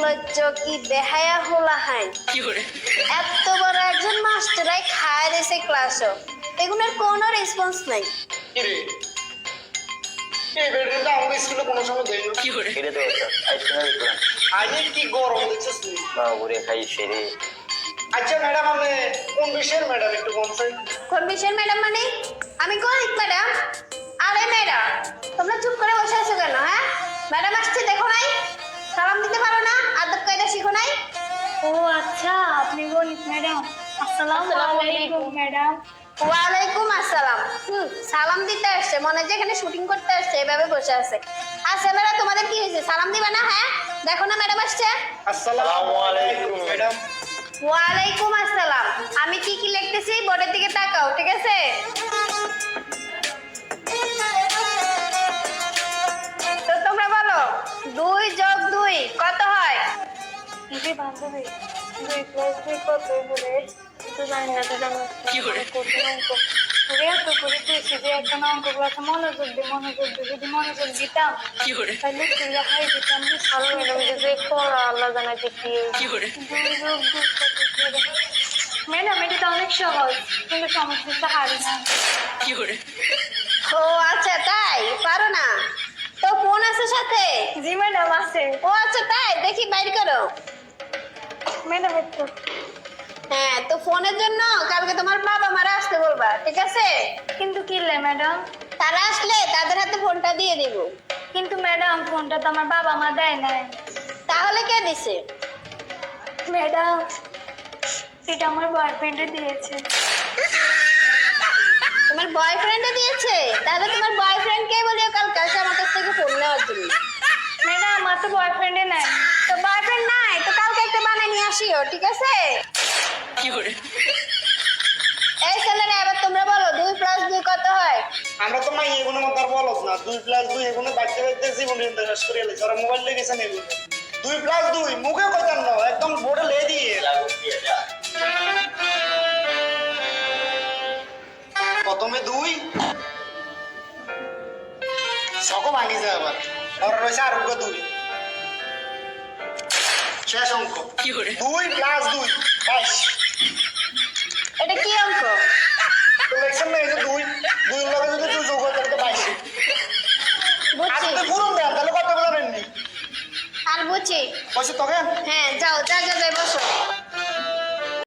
নির্লজ্জ কি বেহায়া হলা হাই এত বড় একজন মাস্টারাই খায় দিয়েছে ক্লাসও এগুলোর কোনো রেসপন্স নাই। কিরে এই বেডটা আমাদের স্কুলে কোনো সময় দেয়নি এটা তো আইসক্রিমের প্ল্যান আজকে কি গরম দেখছিস তুই? বাবুরে খাই সেরে আচ্ছা ম্যাডাম আমি কোন বিষয়ের ম্যাডাম একটু বলছেন? কোন বিষয়ের ম্যাডাম মানে আমি গণিত ম্যাডাম। আরে ম্যাডাম তোমরা চুপ করে বসে আছো কেন? হ্যাঁ ম্যাডাম আসছে দেখো নাই, সালাম দিতে পারো না, আদব কায়দা শিখো নাই? ও আচ্ছা, আপনি গণিত ম্যাডাম। আসসালামু আলাইকুম ম্যাডাম। ওয়ালাইকুম আসসালাম। সালাম দিতে আসছে মনে হয় যেখানে শুটিং করতে আসছে এভাবে বসে আছে। আচ্ছা ম্যাডাম তোমাদের কি হয়েছে, সালাম দিবে না? হ্যাঁ দেখো না ম্যাডাম আসছে। আসসালামু আলাইকুম ম্যাডাম। ওয়ালাইকুম আসসালাম। আমি কি কি লিখতেছি বোর্ডের দিকে তাকাও, ঠিক আছে? তো তোমরা বলো 2 + 2 কত হয়? জি বান্ধবী, 2 + 2 কত বলে তো জানি না, তো জানো কঠিন অঙ্ক রে তো করে তুই যে একটা অঙ্ক ক্লাসে মনোযোগ দিয়ে যদি মনোযোগ দিতাম তাহলে তুই খাই দিতাম। ভালো ম্যাডাম যে পড়া আল্লাহ জানাতে কি ম্যাডাম, এটা তো অনেক সহজ কিন্তু সমস্যা হারি না। ও আচ্ছা তাই পারো না? তো ফোন আছে সাথে? জি ম্যাডাম আছে। ও আচ্ছা তাই, দেখি বাইর করো। ম্যাডাম একটু হ্যাঁ তো ফোনের জন্য কালকে তোমার বাবা মারা আসতে বলবা, ঠিক আছে? কিন্তু কিনলে ম্যাডাম? তারা আসলে তাদের হাতে ফোনটা দিয়ে দিব। কিন্তু ম্যাডাম ফোনটা তো আমার বাবা মা দেয় নাই। তাহলে কে দিছে? ম্যাডাম এটা আমার বয়ফ্রেন্ডে দিয়েছে। তোমার বয়ফ্রেন্ডে দিয়েছে? তাহলে তোমার বয়ফ্রেন্ড কে বলিও কালকে আসে আমার কাছ থেকে ফোন নেওয়ার জন্য। ম্যাডাম আমার তো বয়ফ্রেন্ডে নাই। তো বয়ফ্রেন্ড নাই তো কালকে একটা বানাই নিয়ে আসিও, ঠিক আছে? এই ছেলেরা এবার তোমরা বলো 2 + 2 কত হয়? আমরা তো মাই এগুলো মত আর বলছ না 2 + 2 এগুলো বাইতে বাইতে জীবন ইন্টারেস্ট করে এলে যারা মোবাইল লেগেছেন এগুলো 2 + 2 মুখে কইতাম না একদম বোর্ডে লে দিয়ে প্রথমে 2 সকো ভাঙি যায় আবার আর রয়েছে আরোগ্য 2 শেষ অঙ্ক 2 + 2 22। এটা কি অঙ্ক?